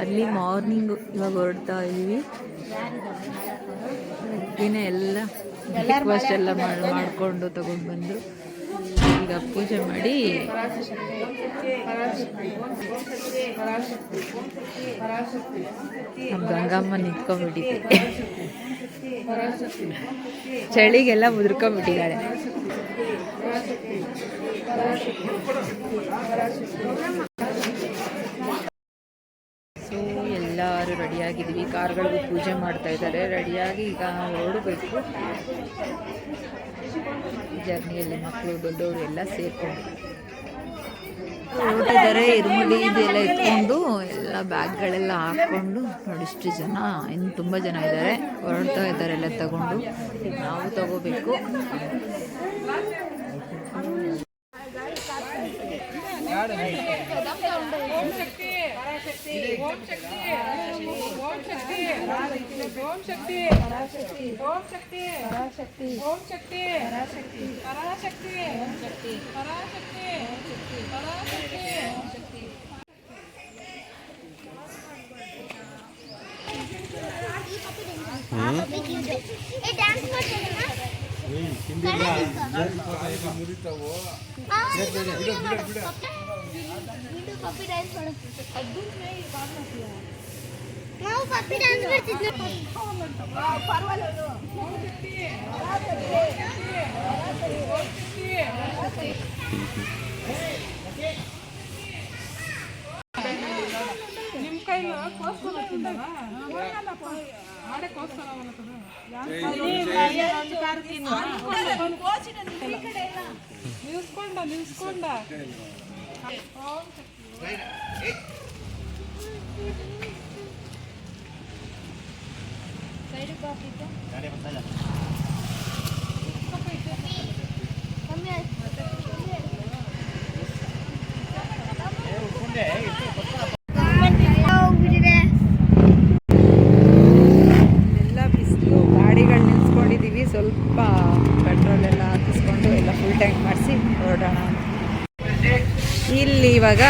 ಅಲ್ಲಿ ಮಾರ್ನಿಂಗು ಇವಾಗ ಹೊರಡ್ತಾ ಇದ್ದೀವಿ. ಬೆಳಗ್ಗೆನೆ ಎಲ್ಲ ಬ್ರೇಕ್ಫಾಸ್ಟ್ ಎಲ್ಲ ಮಾಡಿಕೊಂಡು ತಗೊಂಡು ಬಂದು ಈಗ ಪೂಜೆ ಮಾಡಿ ನಮ್ಮ ಗಂಗಮ್ಮ ನಿಂತ್ಕೊಂಡ್ಬಿಟ್ಟಿದೆ. ಚಳಿಗೆಲ್ಲ ಮುದುರ್ಕೊಂಡ್ಬಿಟ್ಟಿದ್ದಾಳೆ. ಸೊ ಎಲ್ಲರೂ ರೆಡಿಯಾಗಿದ್ದೀವಿ. ಕಾರ್ಗಳಿಗೂ ಪೂಜೆ ಮಾಡ್ತಾ ಇದ್ದಾರೆ. ರೆಡಿಯಾಗಿ ಈಗ ಹೊರಡಬೇಕು. ಜರ್ನಿಯಲ್ಲಿ ಮಕ್ಕಳು ದೊಡ್ಡವರು ಎಲ್ಲ ಸೇರ್ಕೊಂಡು ಹೊರಟಿದ್ದಾರೆ. ಇರುಮುಡಿ ಇದೆಲ್ಲ ಇಟ್ಕೊಂಡು ಎಲ್ಲ ಬ್ಯಾಗ್ಗಳೆಲ್ಲ ಹಾಕ್ಕೊಂಡು ನೋಡಿಷ್ಟು ಜನ, ಇನ್ನು ತುಂಬ ಜನ ಇದ್ದಾರೆ. ಹೊರಡ್ತಾ ಇದ್ದಾರೆ ಎಲ್ಲ ತಗೊಂಡು. ನಾವು ತಗೋಬೇಕು. ಓಂ ಶಕ್ತಿ ಓಂ ಶಕ್ತಿ ಓಂ ಶಕ್ತಿ ಓಂ ಶಕ್ತಿ ಪರಾಶಕ್ತಿ ಓಂ ಶಕ್ತಿ ಪರಾಶಕ್ತಿ ಪರಾಶಕ್ತಿ ಓಂ ಶಕ್ತಿ ಪರಾಶಕ್ತಿ ಓಂ ಶಕ್ತಿ ಪರಾಶಕ್ತಿ ಓಂ ಶಕ್ತಿ. ನಾವು ಪಪ್ಪಿ ಡ್ಯಾನ್ಸ್ ಮಾಡ್ತಿದ್ವಿ. ನಿಮ್ಮ ಕೈಲಿ ಕೋಸ್ಕೊಳ್ತಿದ್ದವ ನಿಲ್ಸ್ಕೊಂಡ ಸ್ವಲ್ಪ ಪೆಟ್ರೋಲ್ ಎಲ್ಲ ಹಾಕಿಸ್ಕೊಂಡು ಎಲ್ಲ ಫುಲ್ ಟ್ಯಾಂಕ್ ಮಾಡಿಸಿ ಹೊರಡೋಣ. ಇಲ್ಲಿ ಇವಾಗ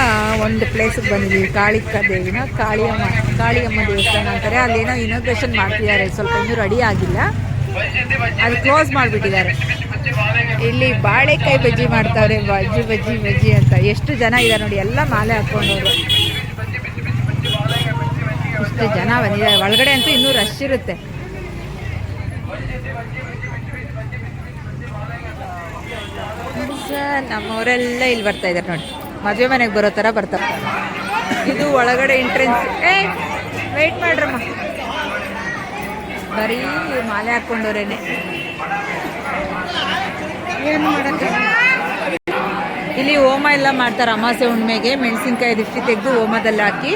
ಒಂದು ಪ್ಲೇಸಿಗೆ ಬಂದಿದ್ದೀವಿ. ಕಾಳಿಕಾ ದೇವಿನ ಕಾಳಿಯಮ್ಮ ದೇವಸ್ಥಾನ ಅಂತಾರೆ. ಅಲ್ಲೇನೋ ಇನಾಗ್ರೇಷನ್ ಮಾಡ್ತಿದ್ದಾರೆ. ಸ್ವಲ್ಪ ಇನ್ನೂ ರೆಡಿ ಆಗಿಲ್ಲ, ಅದು ಕ್ಲೋಸ್ ಮಾಡಿಬಿಟ್ಟಿದ್ದಾರೆ. ಇಲ್ಲಿ ಬಾಳೆಕಾಯಿ ಬಜ್ಜಿ ಮಾಡ್ತಾರೆ. ಬಜ್ಜಿ ಅಂತ ಎಷ್ಟು ಜನ ಇದ್ದಾರೆ ನೋಡಿ. ಎಲ್ಲ ಮಾಲೆ ಹಾಕ್ಕೊಂಡವರು ಇಷ್ಟು ಜನ ಬಂದಿದ್ದಾರೆ. ಒಳಗಡೆ ಅಂತೂ ಇನ್ನೂ ರಶ್ ಇರುತ್ತೆ. ನಮ್ಮವರೆಲ್ಲ ಇಲ್ಲಿ ಬರ್ತಾ ಇದ್ದಾರೆ ನೋಡಿ. ಮದುವೆ ಮನೆಗೆ ಬರೋ ಥರ ಬರ್ತಾರೆ. ಇದು ಒಳಗಡೆ ಎಂಟ್ರೆನ್ಸ್. ವೆಯ್ಟ್ ಮಾಡ್ರಮ್ಮ. ಬರೀ ಮಾಲೆ ಹಾಕ್ಕೊಂಡವ್ರೇನೆ. ಏನು ಮಾಡೋಕ್ಕೆ. ಇಲ್ಲಿ ಹೋಮ ಎಲ್ಲ ಮಾಡ್ತಾರೆ. ಅಮಾಸೆ ಹುಣ್ಣಿಮೆಗೆ ಮೆಣಸಿನ್ಕಾಯಿ ದಿಷ್ಟಿ ತೆಗೆದು ಹೋಮದಲ್ಲಿ ಹಾಕಿ,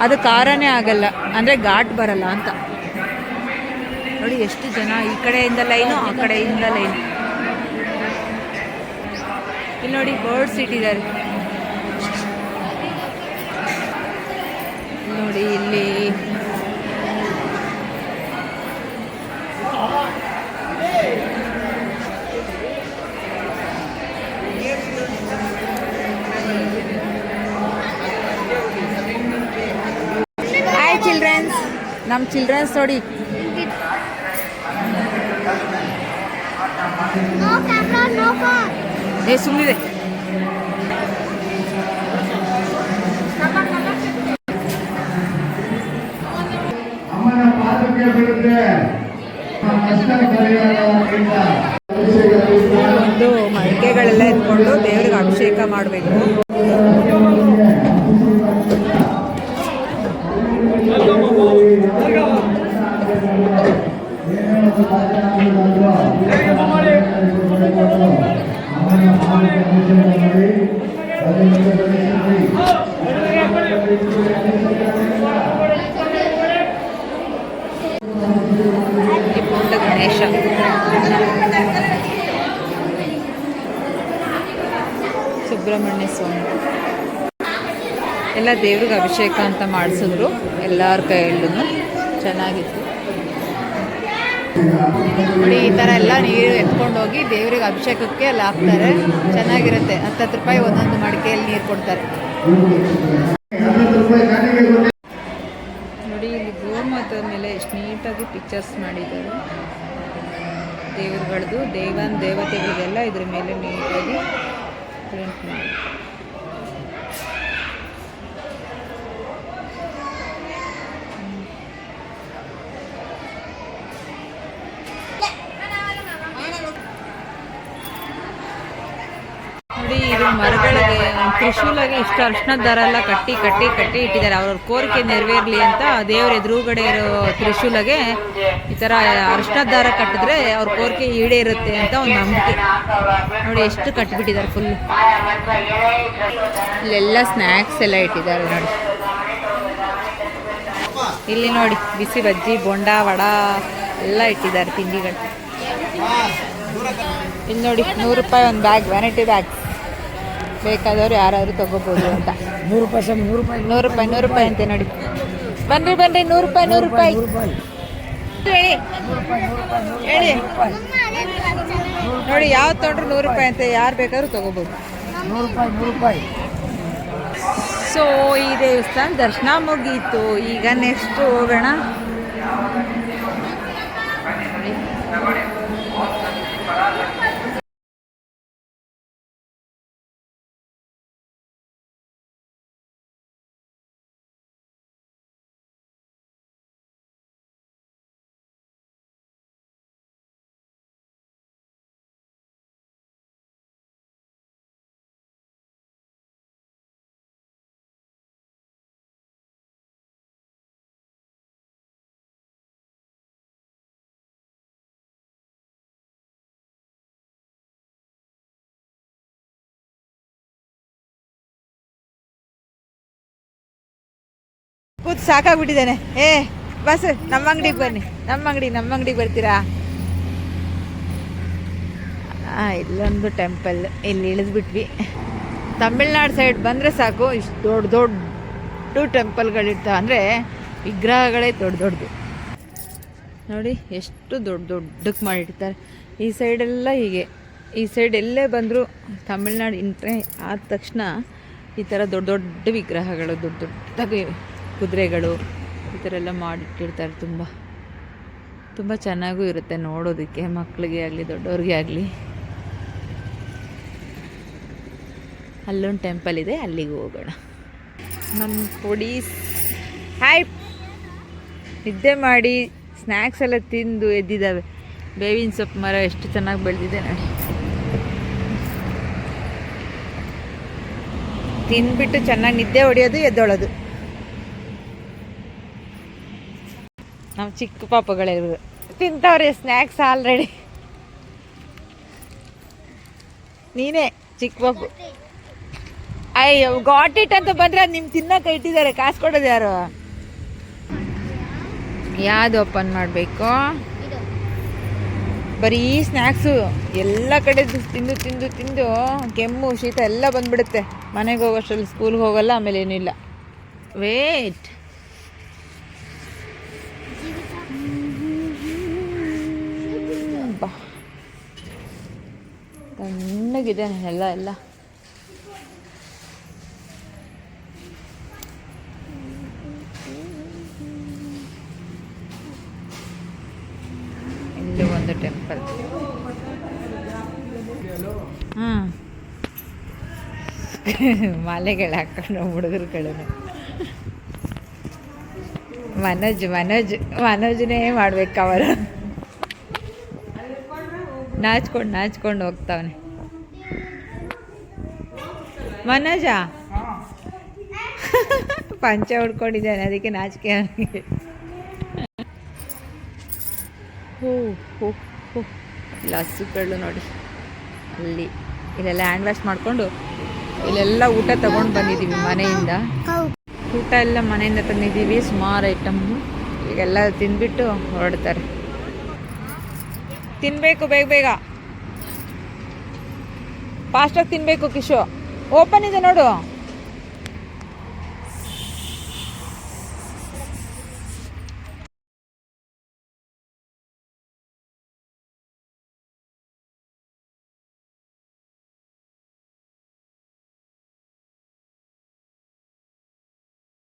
ಅದು ಖಾರನೇ ಆಗಲ್ಲ, ಅಂದರೆ ಘಾಟ್ ಬರಲ್ಲ ಅಂತ. ನೋಡಿ ಎಷ್ಟು ಜನ. ಈ ಕಡೆಯಿಂದ ಲೈನು, ಆ ಕಡೆಯಿಂದ ಲೈನು. ಇಲ್ಲಿ ನೋಡಿ ಬರ್ಡ್ಸ್ ಇಟ್ಟಿದ್ದಾರೆ ನೋಡಿ. ಇಲ್ಲಿ ಹಾಯ್ ಚಿಲ್ಡ್ರನ್ಸ್. ನಮ್ಮ ಚಿಲ್ಡ್ರನ್ಸ್ ನೋಡಿ. ಸುಮ್ಮನಿದೆ. ಒಂದು ಮಡಿಕೆಗಳೆಲ್ಲ ಎತ್ಕೊಂಡು ದೇವರಿಗೆ ಅಭಿಷೇಕ ಮಾಡಬೇಕು. ಗಣೇಶ ಸುಬ್ರಹ್ಮಣ್ಯ ಸ್ವಾಮಿ ಎಲ್ಲ ದೇವ್ರಿಗೆ ಅಭಿಷೇಕ ಅಂತ ಮಾಡಿಸಿದ್ರು. ಎಲ್ಲರ ಕೈಯಲ್ಲೂ ಚೆನ್ನಾಗಿತ್ತು. ನೋಡಿ ಈ ಥರ ಎಲ್ಲ ನೀರು ಎತ್ಕೊಂಡು ಹೋಗಿ ದೇವರಿಗೆ ಅಭಿಷೇಕಕ್ಕೆ ಎಲ್ಲ ಹಾಕ್ತಾರೆ. ಚೆನ್ನಾಗಿರುತ್ತೆ. 10 ರೂಪಾಯಿ ಒಂದೊಂದು ಮಡಿಕೆಯಲ್ಲಿ ನೀರು ಕೊಡ್ತಾರೆ. ನೋಡಿ ಇಲ್ಲಿ ಗೋಮಾತೆ ಮೇಲೆ ಎಷ್ಟು ನೀಟಾಗಿ ಪಿಕ್ಚರ್ಸ್ ಮಾಡಿದ್ದಾರೆ. ದೇವರುಗಳದ್ದು ದೇವತೆಗಳಿಗೆಲ್ಲ ಇದ್ರ ಮೇಲೆ ನೀಟಾಗಿ ಪ್ರಿಂಟ್ ಮಾಡಿ. ನೋಡಿ ಇದು ಮರಗಳಿಗೆ ತ್ರಿಶೂಲಾಗಿ ಇಷ್ಟು ಅರ್ಶಿಣದ ದಾರ ಎಲ್ಲ ಕಟ್ಟಿ ಇಟ್ಟಿದ್ದಾರೆ. ಅವ್ರವ್ರ ಕೋರಿಕೆ ನೆರವೇರಲಿ ಅಂತ ದೇವ್ರ ಎದುರುಗಡೆ ಇರೋ ತ್ರಿಶೂಲಗೆ ಈ ಥರ ಅರ್ಶಿಣದ ದಾರ ಕಟ್ಟಿದ್ರೆ ಅವ್ರ ಕೋರಿಕೆ ಈಡೇರುತ್ತೆ ಅಂತ ಒಂದು ನಂಬಿಕೆ. ನೋಡಿ ಎಷ್ಟು ಕಟ್ಟಿಬಿಟ್ಟಿದ್ದಾರೆ ಫುಲ್. ಇಲ್ಲೆಲ್ಲ ಸ್ನ್ಯಾಕ್ಸ್ ಎಲ್ಲ ಇಟ್ಟಿದ್ದಾರೆ ನೋಡಿ. ಇಲ್ಲಿ ನೋಡಿ ಬಿಸಿ ಬಜ್ಜಿ, ಬೋಂಡ, ವಡ ಎಲ್ಲ ಇಟ್ಟಿದ್ದಾರೆ ತಿಂಡಿಗಳು. ಇಲ್ಲಿ ನೋಡಿ 100 ರೂಪಾಯಿ ಒಂದು ಬ್ಯಾಗ್, ವ್ಯಾನಿಟಿ ಬ್ಯಾಗ್. ಬೇಕಾದವ್ರು ಯಾರಾದರೂ ತಗೋಬೋದು ಅಂತ. 100 ರೂಪಾಯಿ ಅಂತೆ ನೋಡಿ. ಬನ್ರಿ 100 ರೂಪಾಯಿ ಹೇಳಿ ನೋಡಿ. ಯಾವ್ದು ತೊಗೊಂಡ್ರು 100 ರೂಪಾಯಿ ಅಂತೆ. ಯಾರು ಬೇಕಾದ್ರೂ ತಗೋಬೋದು. 100 ರೂಪಾಯಿ. ಸೊ ಈ ದೇವಸ್ಥಾನ ದರ್ಶನ ಮುಗೀತು. ಈಗ ನೆಕ್ಸ್ಟ್ ಹೋಗೋಣ. ಕೂತು ಸಾಕಾಗ್ಬಿಟ್ಟಿದ್ದಾನೆ. ಬಸ್ ನಮ್ಮ ಅಂಗಡಿಗೆ ಬನ್ನಿ, ನಮ್ಮ ಅಂಗಡಿಗೆ ಬರ್ತೀರಾ? ಇಲ್ಲೊಂದು ಟೆಂಪಲ್, ಇಲ್ಲಿ ಇಳಿದ್ಬಿಟ್ವಿ. ತಮಿಳ್ನಾಡು ಸೈಡ್ ಬಂದರೆ ಸಾಕು, ಇಷ್ಟು ದೊಡ್ಡ ಟೆಂಪಲ್ಗಳಿರ್ತಾವೆ. ಅಂದರೆ ವಿಗ್ರಹಗಳೇ ದೊಡ್ಡದು ನೋಡಿ. ಎಷ್ಟು ದೊಡ್ಡಕ್ಕೆ ಮಾಡಿರ್ತಾರೆ. ಈ ಸೈಡೆಲ್ಲ ಹೀಗೆ. ಈ ಸೈಡ್ ಎಲ್ಲೇ ಬಂದರೂ ತಮಿಳ್ನಾಡು ಎಂಟ್ರೆ ಆದ ತಕ್ಷಣ ಈ ಥರ ದೊಡ್ಡ ವಿಗ್ರಹಗಳು, ದೊಡ್ಡದಾಗಿ ಕುದುರೆಗಳು ಈ ಥರ ಎಲ್ಲ ಮಾಡಿಟ್ಟಿರ್ತಾರೆ. ತುಂಬ ಚೆನ್ನಾಗೂ ಇರುತ್ತೆ ನೋಡೋದಕ್ಕೆ, ಮಕ್ಕಳಿಗೆ ಆಗಲಿ ದೊಡ್ಡವ್ರಿಗೆ ಆಗಲಿ. ಅಲ್ಲೊಂದು ಟೆಂಪಲ್ ಇದೆ, ಅಲ್ಲಿಗೆ ಹೋಗೋಣ. ನಮ್ಮ ಪೊಡೀಸ್ ನಿದ್ದೆ ಮಾಡಿ ಸ್ನ್ಯಾಕ್ಸ್ ಎಲ್ಲ ತಿಂದು ಎದ್ದಿದ್ದಾವೆ. ಬೇವಿನ ಸೊಪ್ಪು ಮರ ಎಷ್ಟು ಚೆನ್ನಾಗಿ ಬೆಳೆದಿದೆ ನೋಡಿ. ತಿಂದ್ಬಿಟ್ಟು ಚೆನ್ನಾಗಿ ನಿದ್ದೆ ಹೊಡೆಯೋದು, ಎದ್ದೊಳೋದು. ನಮ್ಮ ಚಿಕ್ಕ ಪಾಪಗಳಿರು ತಿಂತವ್ರೆ ಸ್ನ್ಯಾಕ್ಸ್ ಆಲ್ರೆಡಿ. ನೀನೇ ಚಿಕ್ಕ ಪಾಪು. ಅಯ್ಯೋ ಗಾಟ್ ಇಟ್ ಅಂತ ಬಂದರೆ ಅದು ನಿಮ್ಮ ತಿನ್ನಕ್ಕೆ ಇಟ್ಟಿದ್ದಾರೆ. ಕಾಸು ಕೊಡೋದು ಯಾರು? ಯಾವುದು ಓಪನ್ ಮಾಡಬೇಕು? ಬರೀ ಸ್ನ್ಯಾಕ್ಸು ಎಲ್ಲ ಕಡೆ ತಿಂದು ಕೆಮ್ಮು ಶೀತ ಎಲ್ಲ ಬಂದ್ಬಿಡುತ್ತೆ. ಮನೆಗೆ ಹೋಗೋಷ್ಟರಲ್ಲಿ ಸ್ಕೂಲ್ಗೆ ಹೋಗಲ್ಲ, ಆಮೇಲೆ ಏನಿಲ್ಲ. ವೇಟ್, ತಣ್ಣಗಿದೆ ಎಲ್ಲ. ಇಲ್ಲಿ ಒಂದು ಟೆಂಪಲ್. ಮಾಲೆಗಳು ಹಾಕೊಂಡು ಹುಡುಗರುಗಳು. ಮನೋಜ್ನೇ ಮಾಡ್ಬೇಕು ಅವರು. ನಾಚ್ಕೊಂಡು ಹೋಗ್ತಾವನೆ ಮನೋಜ. ಪಂಚೆ ಉಡ್ಕೊಂಡಿದ್ದಾನೆ, ಅದಕ್ಕೆ ನಾಚಿಕೆ ಅವನಿಗೆ. ಇಲ್ಲ ಹಸುಗಳು ನೋಡಿ ಅಲ್ಲಿ. ಇಲ್ಲೆಲ್ಲ ಹ್ಯಾಂಡ್ ವಾಶ್ ಮಾಡಿಕೊಂಡು ಇಲ್ಲೆಲ್ಲ ಊಟ ತಗೊಂಡು ಬಂದಿದ್ದೀವಿ ಮನೆಯಿಂದ. ಊಟ ಎಲ್ಲ ಮನೆಯಿಂದ ತಂದಿದ್ದೀವಿ, ಸುಮಾರು ಐಟಮ್ಮು. ಈಗೆಲ್ಲ ತಿಂದ್ಬಿಟ್ಟು ಹೊರಡ್ತಾರೆ. ತಿನ್ನಬೇಕು ಬೇಗ ಫಾಸ್ಟಾಗಿ ತಿನ್ನಬೇಕು. ಕಿಶೋ ಓಪನ್ ಇದೆ ನೋಡು.